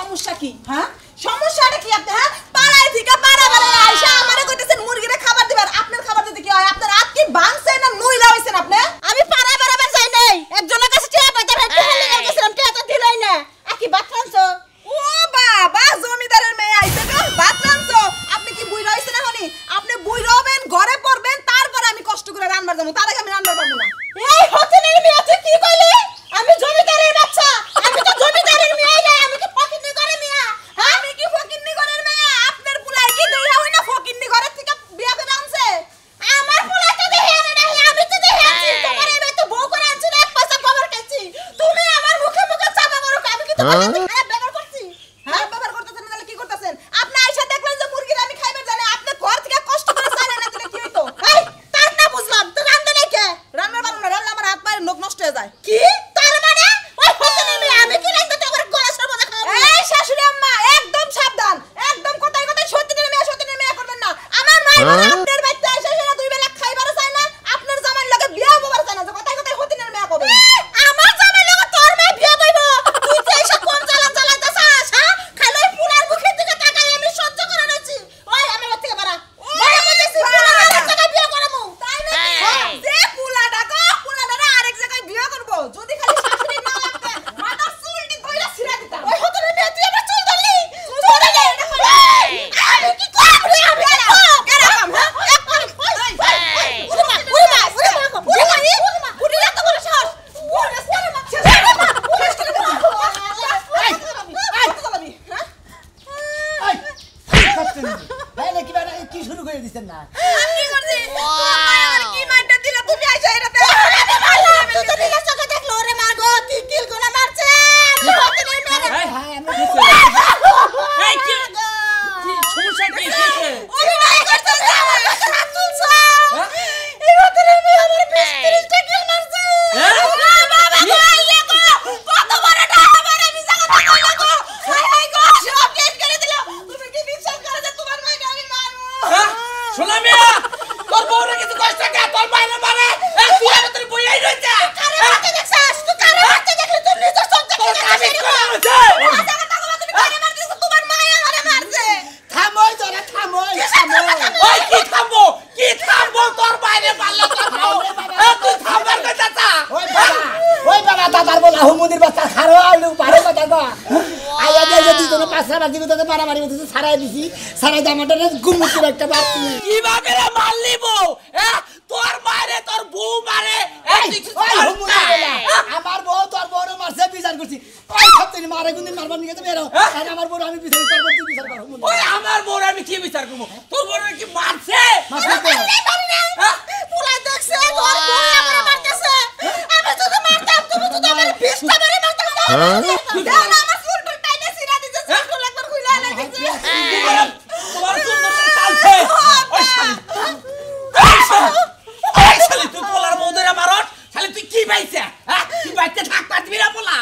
সমস্যা কি? হ্যাঁ সমস্যাটা কি আপনি? হ্যাঁ পাড়ায় থেকে পাড়া আইসা আমারে কইতেছেন মুরগিরে খাবার দিবেন। আপনার খাবার দিতে কি হয়? আপনার হাত কি ভাঙছে না নুইলা হইছেন আপনি? আমি পাড়া বরাবর যাই নাই, একজনের কাছে টিয়া পাইতে ভাইতে হেলে গেছিলাম, টিয়া তো দিলাই না। আকি ভাত রানছো? ও বাবা জমিদারের মেয়ে আইছে গো, ভাত রানছো? আপনি কি বুইরা হইছেন এখনি? আপনি বুইরা হবেন, ঘরে পড়বেন, তারপর আমি কষ্ট করে রান্নার যাবো, তার আগে আমি রান্নার পাবো না। এই হতেনের মেয়ে আছে কি কইলি? আমি জমিদারের বাচ্চা, আমি তো জমিদারের মেয়ে না, আমি কি ফকিন্নি করে মেয়ে? হ্যাঁ আমি কি ফকিন্নি করে মেয়ে? আপনার পুলাই কি দইরা হই না ফকিন্নি ঘরে থেকে বিয়া করে আনছে? আমার পুলাই তো দেহে আনে নাই, আমি তো দেহে আনছি। তোমার এই তো বউ করে আনছি না, এক পয়সা খবর খাইছি। তুমি আমার মুখে মুখে চাপা করো, আমি কি তোমার সাথে খারাপ ব্যবহার করছি? হ্যাঁ ব্যবহার করতেছেন না, তাহলে কি করতেছেন? আপনি আইসা দেখলেন যে মুরগির আমি খাইবার জানি, আপনি ঘর থেকে কষ্ট করে চাইলেন না, দিলে কি হইতো? এই তার না বুঝলাম তো রান্না নাই কে? রান্না বান্না না, রান্না আমার হাত পায়ের নখ নষ্ট হয়ে যায়। কি তার মানে ওই হতেনের মেয়ে আমি কি রান্না তো করে গলা সর্বদা খাওয়াবো? এই শাশুড়ি আম্মা একদম সাবধান, একদম কথাই কথাই সত্যিনের মেয়ে করবেন না। আমার মাই বলে আপনার বাড়িতে আইসা সেটা দুই বেলা খাইবার চাই না, আপনার জামাই লগে বিয়া হবার চাই না, যে কথাই কথাই হতিনের মেয়ে কবে? আমার জামাই লগে তোর মেয়ে বিয়া হইব? তুই যে এসে কোন জ্বালা জ্বালাইতাছাস? হ্যাঁ খালি পুরার মুখের দিকে তাকাই আমি সহ্য করে নিছি। ওই আমার বাড়ি থেকে বাড়া বাড়া বলতেছি, পুরার জায়গায় বিয়া করামু তাই নাকি? হ্যাঁ যে পুলাটা গো, পুলাটা আরেক জায়গায় বিয়া করব, যদি খালি শাশুড়ি না লাগবে মাথা চুলটি কইরা ছিড়া দিতাম। ওই হতরে মেয়ে তুই আমার চুল ধরলি, চুল ধরলি এটা কই? আমি কি করব রে? আমি এরকম হ্যাঁ কি শুরু করে দিচ্ছেন না? আমি করছি আমার কি মারটা দিলা তুমি আইসা এটাতে? আরে মারলা তুই তো দিলা চোখে দেখলো রে মা গো, কি কিল করে মারছে হ্যাঁ আমি বুঝছি। এই কি সমস্যা কি হইছে? অভিনয় করতেছ আমার হাত তুলছ। এই হতরে মেয়ে আমার 20-30টা কিল মারছে। বাবা গো আইলে গো, কত বড়টা আমার আমি জায়গাটা কইলা গো, হাই গো সব শেষ করে দিল। তুমি কি বিশ্বাস করো যে তোমার মাইকে আমি মারবো? হ্যাঁ শোনা মিয়া, তোর বউরে কিছু কষ্ট কা, তোর বাইরে মারে এই তুই আমাদের বইয়াই রইছে। কারে মারতে দেখছাস? তুই কারে মারতে দেখলি? তুই নিজে সত্যি তোর কাছে কোন আছে? তুমি কারে মারতেছ? তোমার মা আমারে মারছে। থামোই তোরা থামোই। ওই কি থামবো তোর বাইরে মারলে তোর বউ তুই থামবার কথা তা। ওই বাবা দাদার বলা হুমুদির বাচ্চা খারো আলু পারে কথা গো। আইয়া দে যদি তোর পাঁচটা বাজি তোকে মারামারি করতে সারাই দিছি, সারাই জামাটা গুমুতির একটা বাতি। কিভাবে রে মারলি বউ? তোর বাইরে তোর বউ মারে ওই হুমুদির বলা আমার বউ তোর বউরে মারছে বিচার করছি। ওই সত্যি মারে গুন্দিন মারবার নিয়ে তো বেরো, আর আমার বউ আমি বিচার তোর বউ বিচার কর হুমুদি। ওই আমার বউরে আমি কি বিচার করব? তোর বউরে কি মারছে? মারছে তো পুলাই দেখছে তোর বউ আমারে মারতেছে। আমি যদি মারতাম তুমি যদি আমার 20টা মারে মারতে দাও না, আমার চুল টুল টাইনে ছিড়া দিছে, চুল টুল একবার খুইলা লাগিছে। তোমার সুন্দর চালছে। ওই শালি তুই পোলার বউদের মারছ? শালি তুই কি পাইছে? তুই বাইতে থাক পারবি না পোলা?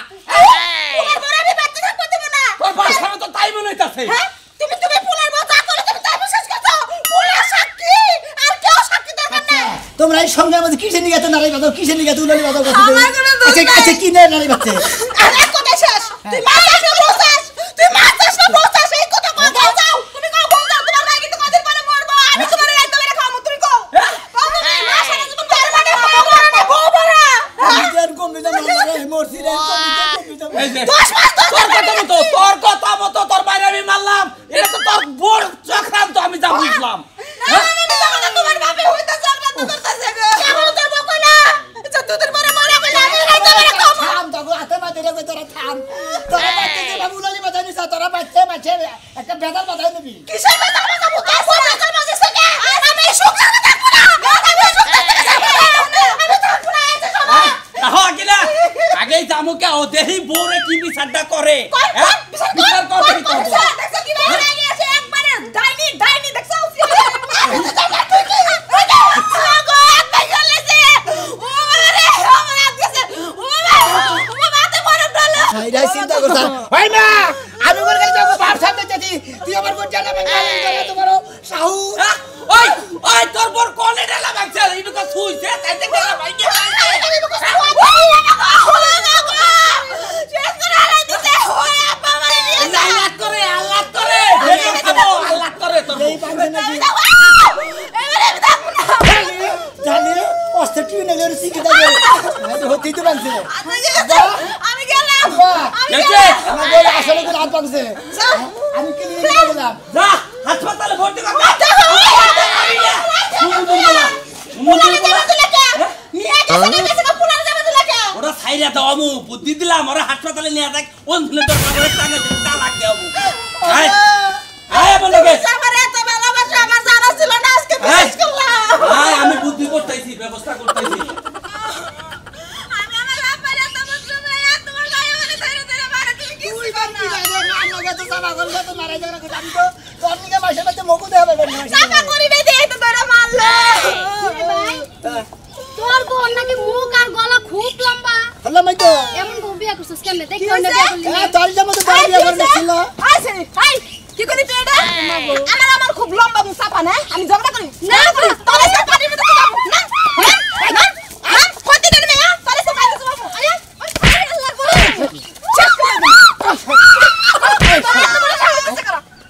পুলার বউ আমি বাচ্চা থাকতে দেব না। তোর ভাষা তো তাই মনে হইতাছে। হ্যাঁ তুমি পুলার বউ যা করে তুমি তাই বিশ্বাস করছো? পুলা সাক্ষী আর কেউ সাক্ষী দরকার নাই। তোমরা এই সঙ্গে আমাদের কিসের নিয়ে এত নারী বাজাও, কিসের নিয়ে এত উলালি বাজাও করছো? আমার কোনো দোষ নাই। আচ্ছা কি নিয়ে নারী বাজছে? আরে কথা শেষ। তুই মারছিস না বলছিস? তুই মারছিস না বলছিস? এই কথা কও, বল যাও। তুমি কও বল যাও, তোমার ভাই কিন্তু কদিন পরে মরবো। আমি তোমার রাইতে বেলা খাওয়াবো, তুমি কও। কও তুমি মা সারা জীবন তার মানে বউ বড়া। নিজের কমিটা মারে মরছি রে, কমিটা এই যে 10 মাস তোর কথা মতো তোর বাইরে আমি মারলাম। এটা তো তোর বড় চক্রান্ত, আমি যা বুঝলাম। তোমার বাপে হইতা চক্রান্ত করতেছে গো। কেমন তোর বউ কইলা? আচ্ছা তোদের পরে মরা কইলা আমি রাইতে বেলা খাওয়াবো। থাম তগো হাতে মাঝে রে তোরা থাম। তোরা বাচ্চা যে বাবু উলালি বাজাই নিছ, তোরা বাচ্চা মাঝে একটা বেদাল বাজাই নিবি। কিসের বেদাল বাজাবো? তোর বউ বেদাল বাজাইছে কে? আমি সুখে থাকবো না। আমি সুখে থাকবো না। আমি থাকবো না এতে সময়। আগেই জামুকে ও দেহি বউরে কি বিচারটা করে। বিচার করবে তো। দেখছো কি ভাই রাগে আছে একবারে ডাইনি দেখছো? চিন্তা করছ হয় না? আমি বলে যাবো বাপ সামনে যাচ্ছি, তুই আমার বোন জানা তোমার সাহু। ওই তোর বর কোলে ঢালা বাগছে, ইটুকা ছুইছে তাইতে গেলা ভাই কে শেষ করে হারাই দিতে হয় আপা মারে নিয়ে যা। নাকি এবারে আমি থাকবো না জানি অস্ত্র টিভি না গেলে শিখে যাবে হতেই তো পারছে আমি গেলাম আমার বলে আসলে তো রাত পাকছে আমি কি নিয়ে গেলাম যা হাসপাতালে ভর্তি কর ওরা সাইরা দাও আমু বুদ্ধি দিলাম ওরা হাসপাতালে নিয়ে যাক ওন দিলে তোর বাবার টানে তালাক দেব আয় আয় বলে গে আমার এত ভালোবাসা আমার জানা ছিল না আজকে বিশ্বাস করলাম আয় আমি বুদ্ধি করতেছি ব্যবস্থা করতেছি আমি আমার বাবার এত বুঝলাম না তোমার গায়ে মানে ধরে ধরে মারা তুমি কিছু কর না আমাকে তো সাবা করলে তো মারাই যাবে না আমি তো তোর নিকে মাসে মাসে মুখ দেয়া হবে না চাপা করি নাই দিয়ে তো ধরে মারলো তোর বোন নাকি মুখ আর গলা খুব লম্বা হলো মাই তো এমন বউ বিয়া করছিস কেমনে দেখি না বিয়া করলি তোর যেমন তো তোর বিয়ে করতে ছিল আইছে আই কি করি তুই এটা আমার খুব লম্বা মুখ চাপা না আমি ঝগড়া করি না করি তোর সাথে পাটির মধ্যে যাব না না না কতি দিন মেয়া তোর সাথে পাটির যাব আরে আল্লাহ গো চেক করে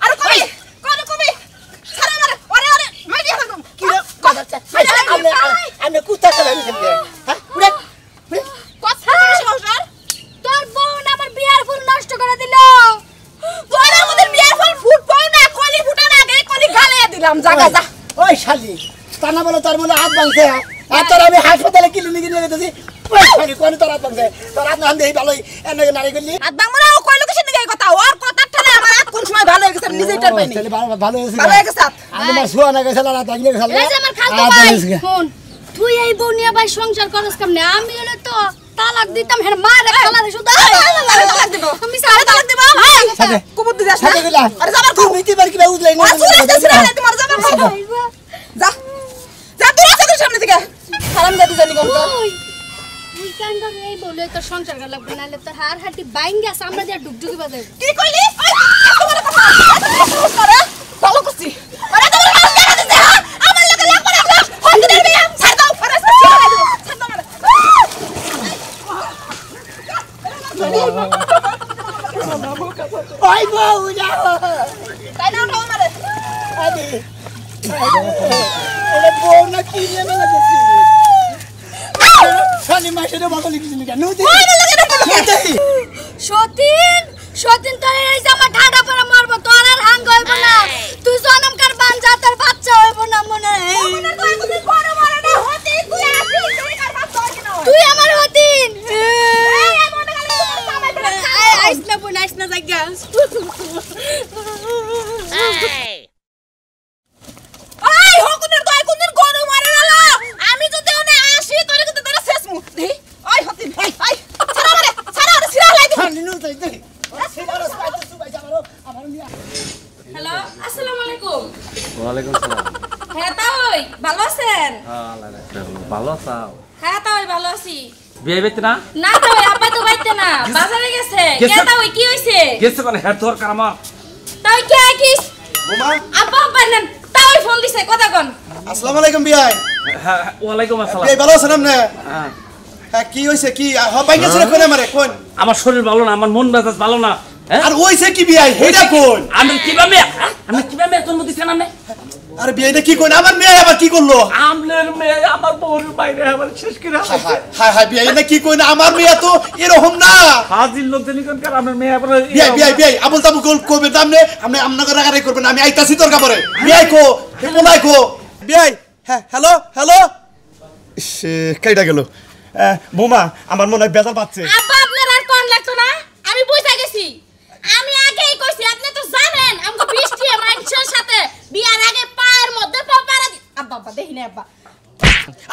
আরে কবি কবি সারা মারে ওরে ওরে মাই দিয়া থাকব কি রে কথা আমি কুত্তা চলে গেছি হ্যাঁ উড়ে কথা বলিস সংসার তোর বোন আমার বিয়ার ফুল নষ্ট করে দিল তোর আমাদের বিয়ার ফল ফুট পাও না কলি ফুটার আগে কলি গালে দিলাম জায়গা যা ওই শালি তা না বলে তোর মনে হাত ভাঙছে আর তোর আমি হাসপাতালে ক্লিনিকে নিয়ে যেতেছি ওই শালি কোন তোর হাত ভাঙছে তোর হাত না দেই ভালোই এনে নারী করলি হাত ভাঙবো না ও কই লোকেশন দিকে এই কথা ওর কথার ঠানে আমার হাত কোন সময় ভালো হয়ে গেছে আমি নিজেই টের পাইনি তাহলে ভালো হয়েছে ভালো হয়ে গেছে হাত। আমি না শুয়া না গেছে না তাগলে গেছে এই যে আমার খালতো ভাই শুন তুই এই বউ নিয়ে ভাই সংসার করস কেমনে আমি হলে তো তালাক দিতাম হের মারে খালা দে শুধু তালাক দিব আমি সারা তালাক দিব সাথে কুবুত দিস না সাথে গেলা আরে যাবার কো তুমি কি বার কি উজলাই না আসলে দেশে না তোমার যাবার কো যা যা তুই আছে তোর সামনে থেকে সালাম দে তুই জানি কোন তুই কেন ধরে এই বলে তোর সংসার করা লাগবে নাহলে তোর হাড় হাড়ি বাইং গেছে আমরা দিয়ে ডুগডুগি বাজে কি কইলি তোমার কথা করে ভালো করছি আরে তোমার মাছ কেন দিতে হ্যাঁ আমার লগে লাগ করে আসো ফোন দিতে দিবি ছাড় দাও ফরাস ছাড় দাও ওই বউ যাও তাই না উঠাও আমারে আরে ওরে বউ না কি নিয়ে না লাগছে শালি মাসের বাবা লিখিস নি কেন নদী সতীন সতীন তোর এই জামা ঠাডা পরে মারবো তোর আর হাঙ্গ হইব না তুই জনমকার বাঞ্জা তোর বাচ্চা হইব না মনে তুই আমার হতিন আইস না বোন আইস না জায়গা ওই হকুনের দয় কোনদিন গরু মারে গেল আমি যদি ওনে আসি তোরে কিন্তু তোরে শেষ মু দেই ওই হতিন ওই ছাড়া ওরে ছিড়া লাই দিবি শালি নদী দেখ ওরা সেটা রাস্তা সুবাই যাবারো আমার নিয়া হ্যালো আসসালামু আলাইকুম ওয়ালাইকুম সালাম হ্যাঁ তাই ভালো আছেন হ্যাঁ ভালো আছো হ্যাঁ তাই ভালো আছি বিয়ে বেতে না না তাই আব্বা তো বাইতে না বাজারে গেছে গেছে? কে তাই কি হইছে গেছে মানে হেড দরকার আমার তাই কে কি বোমা আব্বা আব্বা নেন তাই ফোন দিছে কথা কোন আসসালামু আলাইকুম বিয়াই হ্যাঁ ওয়ালাইকুম আসসালাম বিয়াই ভালো আছেন আপনি হ্যাঁ, হ্যাঁ কি হইছে কি হবাই গেছে কোন আমারে কোন আমার শরীর ভালো না আমার মন মেজাজ ভালো না হ্যাঁ? আর হইছে কি বিয়াই হেডা কোন আমি কিভাবে তোর মধ্যে কেন নেই আরে বিয়াইটা কি কোন আমার মেয়ে আবার কি করলো আমলের মেয়ে আমার বউর বাইরে আমার শেষ করে হায় হায় হায় হায় বিয়াই না কি কোন আমার মেয়ে তো এরকম না হাজির লোক জানি কোন কার আমার মেয়ে আবার বিয়াই বিয়াই বিয়াই আবুল তাবু কইবে দামনে আপনি আমনাকে রাগারাগি করবেন আমি আইতাছি তোর কাপড়ে বিয়াই কো হে কোনাই কো বিয়াই হ্যাঁ হ্যালো হ্যালো সে কাইটা গেল বোমা আমার মনে হয় বেজাল পাচ্ছে আব্বা আপনার আর কোন লাগতো না আমি বুঝা গেছি আমি আগেই কইছি আপনি তো জানেন আমগো বৃষ্টি মানুষের সাথে বিয়ার আগে পায়ের মধ্যে পা পাড়া আব্বা আব্বা দেখিনা আব্বা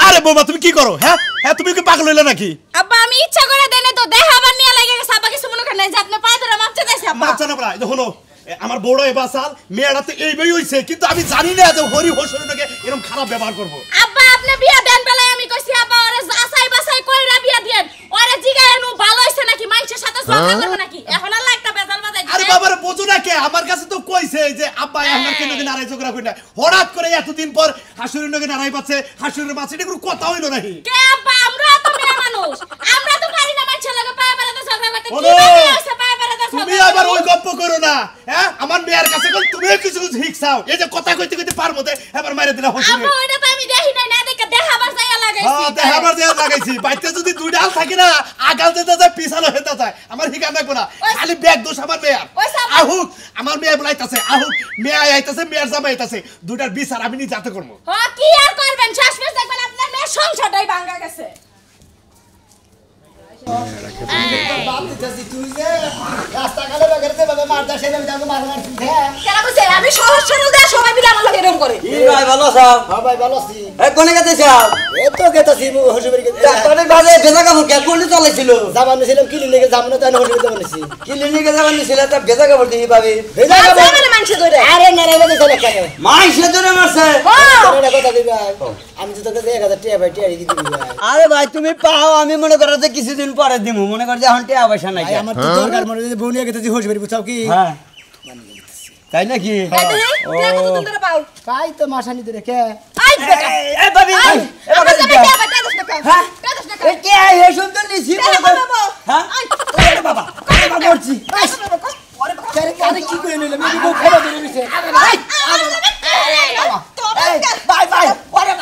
আরে বোমা তুমি কি করো হ্যাঁ হ্যাঁ তুমি কি পাগল হইলে নাকি আব্বা আমি ইচ্ছা করে দেনে তো দেখাবার নিয়ে লাগে গেছে আব্বা কিছু মনে করেন না যে আপনি পায়ে ধরে মাপতে দেছে আব্বা মাছ জানা পড়া হলো আমার বড় এবার সাল মেয়েরা তো এই বই হইছে কিন্তু আমি জানি না যে হরি হোসরিনকে এরকম খারাপ ব্যবহার করব আব্বা আপনি বিয়া দেন বেলায় আমি কইছি আব্বা ওরে যাচাই বাছাই কইরা বিয়া দেন ওরে জিগায়নু ভালো হইছে নাকি মানুষের সাথে ঝগড়া করবে নাকি এখন আর একটা বেজাল বাজাই আরে বাবারে বোঝো না কে আমার কাছে তো কইছে যে আব্বা আমার কেন দিন আড়াই ঝগড়া করি না হঠাৎ করে এতদিন পর হাসুরিনকে নাড়াই পাচ্ছে হাসুরির মাছ এটা কোনো কথা হইলো নাকি কে আব্বা আমরা তো মেয়ে মানুষ আমরা তো পারি না মানুষের লাগে পায়ে পাড়াতে ঝগড়া করতে কি ওরে, মানে হইছে পায়ে পাড়াতে তুমি ঝগড়া আবার ওই গপ্প করো না হ্যাঁ আমার মেয়ের কাছে কোন তুমি কিছু শিখছাও এই যে কথা কইতে কইতে পার মতে এবার মাইরে দিলা হইছে আব্বা ওইটা তো আমি দেখি নাই না দেখে দেখাবার জায়গা লাগাইছি হ্যাঁ দেখাবার জায়গা লাগাইছি বাইতে যদি দুই ডাল থাকে না আগাল যেতে যায় পিছানো হতে যায় আমার হিকা নাকবো না খালি ব্যাগ দোষ আমার মেয়ের আহুক আমার মেয়ে বলাইতাছে আহুক মেয়ে আইতাছে মেয়ের জামাই আইতাছে দুইটার বিচার আমি নিজে হাতে করব হ্যাঁ কি আর করবেন শেষমেশ দেখবেন আপনার মেয়ে সংসারটাই ভাঙা গেছে বাপ দিতেছি তুই যে রাস্তাঘাটে বেগারতে ভাবে মারদা সেটা আমি তাকে মারবার হ্যাঁ কেন বুঝে আমি সহজ সরল দেয়া সবাই মিলে আমার লগে এরকম করে কি ভাই ভালো সব হ্যাঁ ভাই ভালো আছি এ কোনে গেছে সব এই তো গেতাছি হসুবাড়ি গেতে ডাক্তারের বাজে ভেজা কাপড় কে কোনে চলেছিল জামান ছিলাম কি লিখে জামানো তাই হসুবাড়ি বানাইছি ক্লিনিকে যাবেন ছিল তা ভেজা কাপড় দিই পাবি ভেজা আছে মানে মানুষে ধরে আরে নারে বাজে চলে কেন মাইসে ধরে মারছে তোরা কথা দিবি ভাই আমি তো তোকে 1000 টাকা ভাই টাকা কি দিবি ভাই আরে ভাই তুমি পাও আমি মনে করো যে কিছুদিন পরে দিমু মনে কর যে এখন টাকা পয়সা নাই ভাই আমার তো দরকার মনে যে বউনিয়া গেতেছি হসুবাড়ি বুঝাও কি হ্যাঁ তাই নাকি তুই কত দিন ধরে পাও তাই তো মাসানি ধরে কে আই বেটা এ বাবি এ আমার বাবি জামাই দেয়া বেটা দশ টাকা হ্যাঁ দশ টাকা এ কে হে সুন্দর নিছি মনে কর হ্যাঁ ওরে বাবা বাবা মরছি আরে কারে কি করে নিলাম আমি বউ খাবার ধরে নিছে ভাই ভাই ভাই ওরে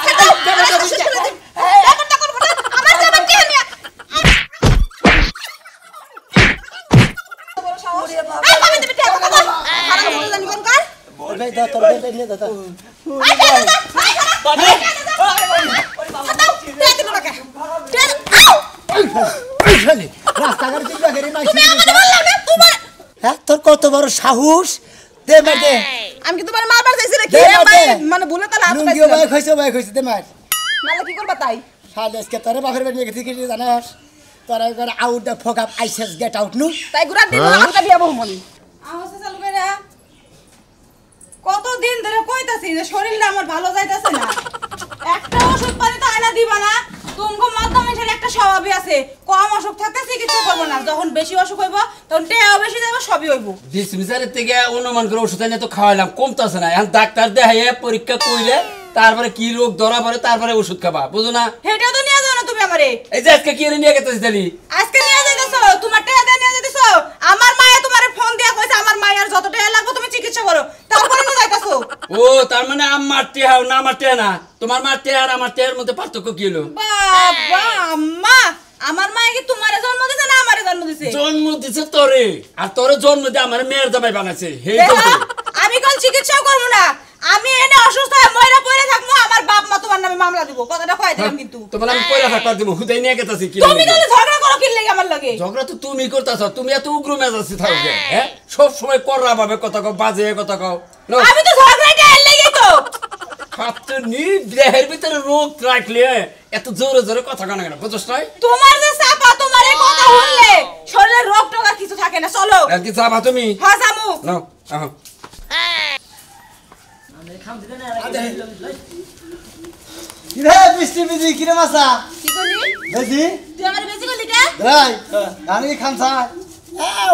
ভাই দা তোর ভাই নিয়ে দাদা রাস্তাঘাট দিবা গেরি মাইছি হ্যাঁ তোর কত বড় সাহস দে মার দে আমি কি তোমার মারবার চাইছি রে কি দে মার দে। মানে ভুলে তো লাভ লুঙ্গিও ভাই কইছে দে মার নালে কি করবা তাই শালে আজকে তোরে বাপের বাড়ি গেছি কি জানাস তোরা করে আউট দ্য ফক আপ আইসেস গেট আউট নু তাই গুড়া দিব আমাকে বিয়া বহু মনি আহছে চালু করে কতদিন ধরে কইতাছি যে শরীরটা আমার ভালো যাইতাছে না একটা ওষুধ পানি তো আয়না দিবা না তুমগো মাধ্যমের একটা স্বভাবই আছে কম অসুখ থাকতে চিকিৎসা করবো না যখন বেশি অসুখ হইব তখন টেয়াও বেশি যাইব সবই হইব ডিসমিসারের থেকে অনুমান করে ওষুধ এনে তো খাওয়াইলাম কমতেছে না এখন ডাক্তার দেখাইয়ে পরীক্ষা কইলে তারপরে কি রোগ ধরা পড়ে তারপরে ওষুধ খাবা বুঝো না হেটা তো নিয়ে যাও না তুমি আমারে এই যে আজকে কি নিয়ে গেছিস দালি আজকে নিয়ে যাইতেছো তোমার টাকা দিয়ে নিয়ে যাইতেছো আমার মায়ে তোমারে ফোন দিয়া কইছে আমার মায়ের যত টাকা লাগবে তুমি চিকিৎসা করো তারপরে নিয়ে যাইতেছো ও তার মানে আমার টেহা না আমার টেহা না তোমার মা টেহা আর আমার টেহার মধ্যে পার্থক্য কি হলো বাবা আম্মা আমার মায়ে কি তোমারে জন্ম দিছে না আমারে জন্ম দিছে জন্ম দিছে তোরে আর তোরে জন্ম দিয়ে আমার মেয়ের জামাই বানাইছে হে দেখো, আমি কোন চিকিৎসা করব না আমি এনে অসুস্থ হয়ে মইরা পড়ে থাকবো আমার বাপ মা তোমার নামে মামলা দিব কথাটা কই দিলাম কিন্তু তোমার আমি পয়লা থাকবার দিব হুদাই নিয়ে গেতাছি কি তুমি তো ঝগড়া করো কি লাগি আমার লাগে ঝগড়া তো তুমি করতেছ তুমি এত উগ্র মেজাজে থাকো হ্যাঁ সব সময় কররা ভাবে কথা কও বাজে কথা কও আমি তো ঝগড়াটা এর লাগি তো খাতে নি দেহের ভিতরে রোগ রাখলে এত জোরে জোরে কথা কানা কেন বুঝছ না তোমার যে চাপা তোমার এই কথা শুনলে শরীরে রোগ টোক আর কিছু থাকে না চলো আর কি যাবা তুমি হ্যাঁ জামু নাও আহ কিরে বৃষ্টি বিজি কিরে মাসা কি করলি বেজি তুই আমার বেশি করলি কে রাই আমি খামসা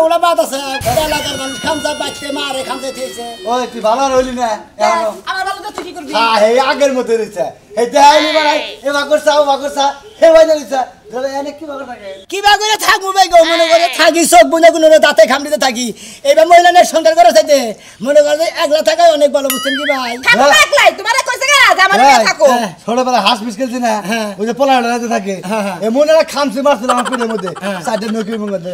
ওরা বাদ আছে এলাকার মানুষ খামসা বাচ্চা মারে খামসা দিয়েছে ওই তুই ভালো রইলি না এখনো আমার ভালো তো তুই কি করবি হ্যাঁ হে আগের মতো রইছে হে দেখাইলি বাড়াই এ বাকরসা ও বাকরসা হে বাইনা রইছে ধরে এনে কি বাকর থাকে কিবা করে থাকবো ভাই গো মনে করে থাকি চোখ বুনে কোনো দাঁতে খামড়িতে থাকি এবার মহিলাদের সংসার করে চাইতে মনে করে একলা থাকাই অনেক ভালো বুঝছেন কি ভাই থাকো একলাই তোমারে কইছে না যে আমার নিয়ে থাকো ছোটবেলা হাঁস মিস খেলছি না হ্যাঁ। ওই যে পোলাড়াতে থাকে হ্যাঁ, হ্যাঁ। এ মনে খামসি মারছিল আমার পেটের মধ্যে হ্যাঁ। চারটে নকির মধ্যে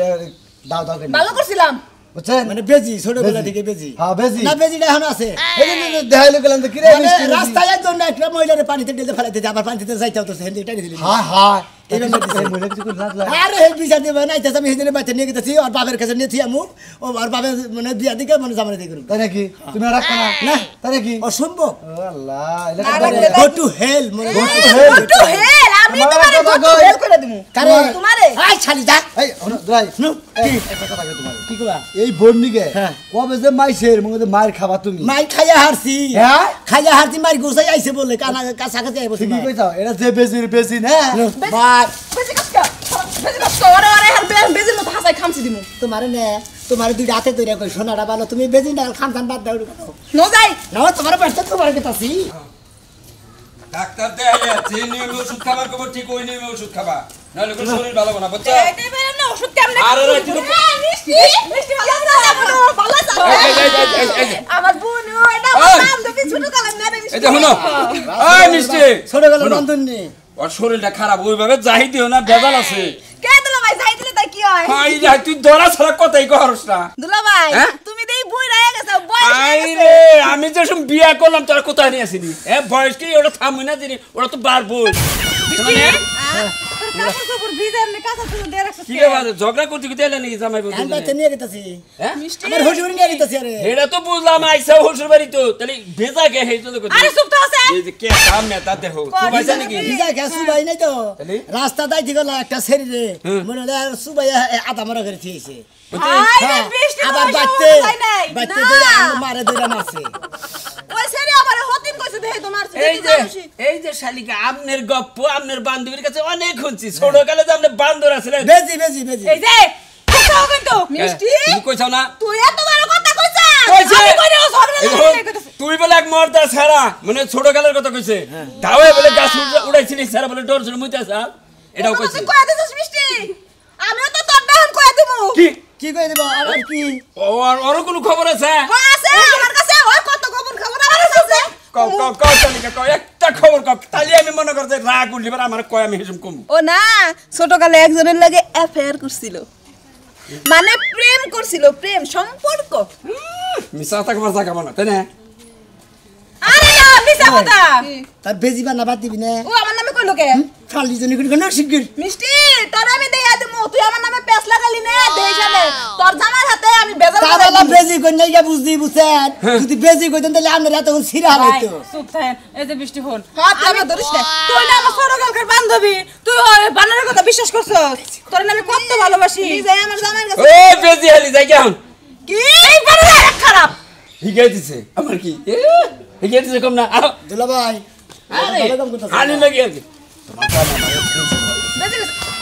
দাও দাও করে ভালো করছিলাম বুঝছেন মানে বেজি ছোটবেলা বেজি। থেকে বেজি হ্যাঁ, বেজি। না বেজিটা এখন আছে এই যে দেখাইলো গেলাম তো কিরে মানে মিষ্টি রাস্তায় একজন একটা মহিলার পানিতে ঢেলে ফেলাইতে আবার পানিতে যাইতে হতো হেঁটে টানি দিলি হ্যাঁ হ্যাঁ এইভাবে দিছে। মনে কিছু করে লাগলা আরে হে বিচার দেবে না এটা আমি সেদিনে বাচ্চা নিয়ে গেছি আর বাপের কাছে নিয়েছি আমু ও আর বাপের মানে বিয়া দিকে মানে জামানে দিয়ে করুন তাই নাকি তুমি আর রাখো না না তাই নাকি অসম্ভব ও আল্লাহ এটা আর তো রাখলে গো টু হেল মনে Go to hell. একটু হেল আমি আমার তোমারে কথা একটু কই। হেল করে দিমু কারে তোমারে আই ছালি যা এই হনো দরাই নু এই একটা কথা কই তোমার কি কবা এই বন্নিকে হ্যাঁ। কবে যে মাইছের মধ্যে মার খাবা তুমি মাই খাইয়া হারছি হ্যাঁ? খাইয়া হারছি মাই গোসাই আইছে বলে কানা কাছা কাছে আইবো ঠিকই কইতাও এটা যে বেজির বেজি না বাই বেশি কষ্ট বেশি কষ্ট ওরে ওরে হেল বেজির মতো হাসাই খামছি দিমু তোমারে নে তোমারে দুই রাতে ধরে কই সোনাটা ভালো তুমি বেজি না খান খান বাদ দাও নো যাই না তোমার পাশে তোমার কেতাছি ডাক্তার দেখাইলে যে নিয়মে ওষুধ খাবার কব ঠিক ওই নিয়মে ওষুধ খাবা নাহলে কোনো শরীর ভালো হবে না বুঝছো এটাই বললাম না ওষুধ কেমনে আরে রে, তুই তো- মিষ্টি মিষ্টি ভালো না আমার বোন এটা বান্ধবী ছোট কালের না রে মিষ্টি এই যে শুনো ওই মিষ্টি ছোট গেল বন্ধন নি ওর শরীরটা খারাপ ওইভাবে যাই দিও না ভেজাল আছে কে দুলাভাই যাই দিলে তাই কি হয় হাই রে তুই ধরা ছাড়া কথাই কহরস না দুলাভাই হ্যাঁ? তুমি দেই বুই রায় গেছো বয়স হয়ে আই গেছে রে আমি যে সব বিয়া করলাম তোর কোথায় নিয়ে আসিনি বয়স কি ওটা থামই না দিনি ওটা তো বার বল তোর কাপড় কাপড় ভিজে এমনি কাঁচা তুলে দিয়ে রাখছিস কি রে বাদ ঝগড়া করতে কি দেলে নাকি জামাই বলতে আমরা তো নিয়ে গেতাছি হ্যাঁ আমার হসুর নিয়ে গেতাছি আরে এটা তো বুঝলাম আইসা শ্বশুর বাড়ি তো তাহলে ভেজা গে হেই তো আরে চুপ তো আছে এই যে কে কাম নেতা দেখো তুই বাইসা নাকি ভিজা গ্যাস সুবাই নাই তো তাহলে? রাস্তা দাইতে গেল একটা শরীরে মনে হয় আর সুবাই আধা মারা করে থিয়েছে হাই রে বৃষ্টি আবার বয়স বাচ্চে যাই নাই বাচ্চে না। ধরে মারে ধরে মারছে ওই সেরে আমার হতিন কইছে দেই তোমার এই যে শালিকা আমনের গপ্প আমনের বান্ধবীর কাছে অনেক শুনছি ছোট কালে যে আপনি বান্দর আছিলেন বেজি বেজি বেজি এই যে কথা কিন্তু মিষ্টি তুমি কইছাও না তুই এত বড় কথা কইছিস কইছে। আমি কইরে ঝগড়া এই লাগি দেখো, তুই বলে এক মর্দা ছাড়া মানে ছোট কালের কথা কইছে দাওয়ে বলে গাছ উড়াইছিলি ছাড়া বলে ডর ছিল মুইতে আসা এটাও কইছে তুই কইয়া দিছিস মিষ্টি আমিও তো তোর দাহন কইয়া দিমু কি কি কই দেব আর কি ওর কোনো খবর আছে ও আছে আমার কাছে ওই কত খবর আমার কাছে আছে কও কও কও শালিকা কও একটা খবর কও তাহলে আমি মনে করতে রাগ উঠলি পরে আমার কয় আমি হিসুম কম ও না ছোটকালে একজনের লাগে অ্যাফেয়ার করছিল মানে প্রেম করছিল প্রেম সম্পর্ক মিছা থাকবার জায়গা বানা তাই না আরে না মিছা কথা তার বেজি বানা বাদ দিবি না ও আমার নামে কইলো কে খালি জনি কোন না শিগগির মিষ্টি তোর আমি দেয়া দিমু তুই আমার নামে পেছ লাগালি না দেই জানে তোর জামার হাতে আমি বেজাল তাবালা বেজি কই নাই বুঝদি বুঝছেন যদি বেজি কইতেন তাহলে আমরা এত সিরা হইতো চুপ থাকেন এই যে বৃষ্টি হন হাত আমি ধরিস না তুই না আমার ছোটকালকার বান্ধবী তুই ওই বানানোর কথা বিশ্বাস করছস তোর আমি কত ভালোবাসি যাই আমার জামার কাছে ও বেজি হালি যাই কেন কি এই বানানো খারাপ হিগাই দিছে আমার কি হিগাই দিছে কম না আহ দুলা ভাই হানি লাগি আর কি বেশি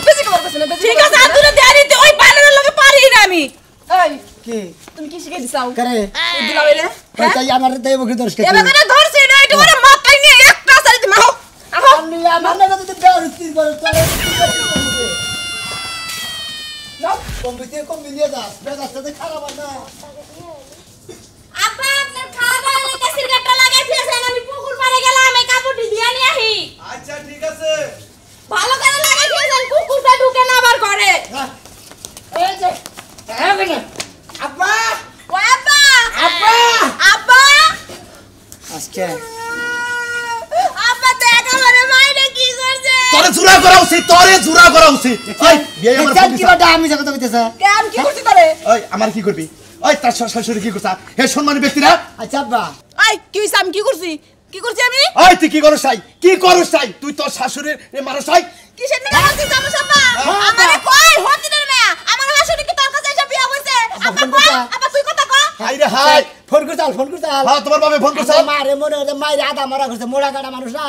বেশি খবর কইছ না ঠিক আছে আর তুই দেয়ারি তুই ওই বানানোর লগে পারি না আমি এই কি তুমি কি শিখাই দিছাও করে দিলা হইলে ওই তাই আমার দেব কি দর্শক এবার করে ধরছি না একটু করে মাথায় নিয়ে একটা সারি দি মাও আহো আমি আমার না তো বেরুতি বল চলে যাও কম্পিউটার নিয়ে যা বেজাতে তো খারাপ না আপা আপনার খাওয়া দাওয়া কাছির কাটা লাগাই দিয়েছেন আমি পুকুর পাড়ে গেলাম এই কাপড়টি দিয়ে নিয়ে আহি আচ্ছা ঠিক আছে ভালো করে লাগাই দিয়েছেন কুকুরটা ঢুকে না আবার ঘরে এই যে হ্যাঁ বেটা আপা ও আব্বা আপা আব্বা আজকে আব্বা দেখা করে মাইনে কি করছে তোরে জুরা করা উচিত তোরে জুরা করা উচিত এই বিয়ে আমার দেখেন কি বাটা আমি কথা কইতেছ কেন কি করছিস তোরে ওই আমার কি করবি ওই তার শাশুড়ি কি করছা হে সম্মানী ব্যক্তিরা আচ্ছা আব্বা আই কি হইছে আমি কি করছি আমি ওই তুই কি করছ চাই কি করছ চাই তুই তোর শাশুড়ির মানুষ চাই কিসের নিকে বলছিস জামু সাব্বা আমারে কই হতিনের মেয়া আমার শাশুড়ি কি তোর কাছে এসে বিয়া হইছে আব্বা কই আব্বা তুই কথা কও হাই রে হাই ফোন করতে হ্যাঁ তোমার বাবা ফোন করছ মারে মনে হচ্ছে মায়ের আধা মারা করছে মোড়া কাটা মানুষ না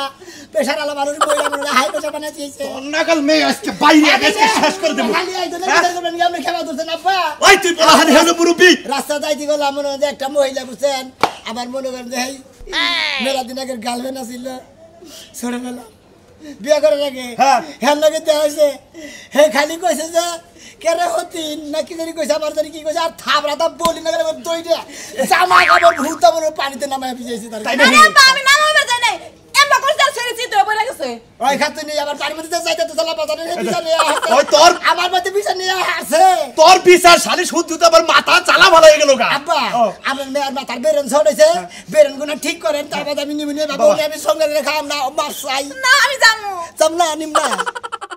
প্রেশার আলা মানুষ মহিলা মানুষ হাই প্রেশার বানিয়ে দিয়েছে নাকাল মেয়ে আজকে বাইরে আজকে শেষ করে দেব খালি আইতো না বিচার করবেন আপনি খেলা ধরছেন আব্বা ওই তুই বলা হানি হেলো মুরব্বি রাস্তা যাইতে গেলাম মনে হয় যে একটা মহিলা বুঝছেন আবার মনে করেন যে এই মেলা দিন আগের গার্লফ্রেন্ড আছিল ছোটবেলা বিয়ে করার আগে হ্যাঁ। হ্যাঁ লাগে দেওয়া হয়েছে হে খালি কইছে যে কেরে হতিন না কি জানি কইছে আমার জানি কি কইছে আর থাবরা তা বলি না করে দইটা জামা কাপড় ভুলতা বলে পানিতে নামায় ভিজাইছে তার তাই না নাকি? আব্বা আমি নামাবে যাই নাই এম্বা কইছ তার ছেড়ে চিত হয়ে পড়ে গেছে ওই খাতে নিয়ে আবার পানির মধ্যে যাইতে তো চালা বাজারে বিচার নিয়ে আসছে ওই তোর- আমার মধ্যে বিচার নিয়ে আসছে তোর বিচার শালি শুদ্ধ তো আবার মাথা চালা ভালো হয়ে গেল গা আব্বা ও। আমার মেয়ের মাথার বেরেন ছড়েছে বেরেন গুনা ঠিক করেন তারপর আমি নিবি নিয়ে বাবা আমি সঙ্গে রেখা আমরা মাছ চাই না আমি যামু চামলা নিমনা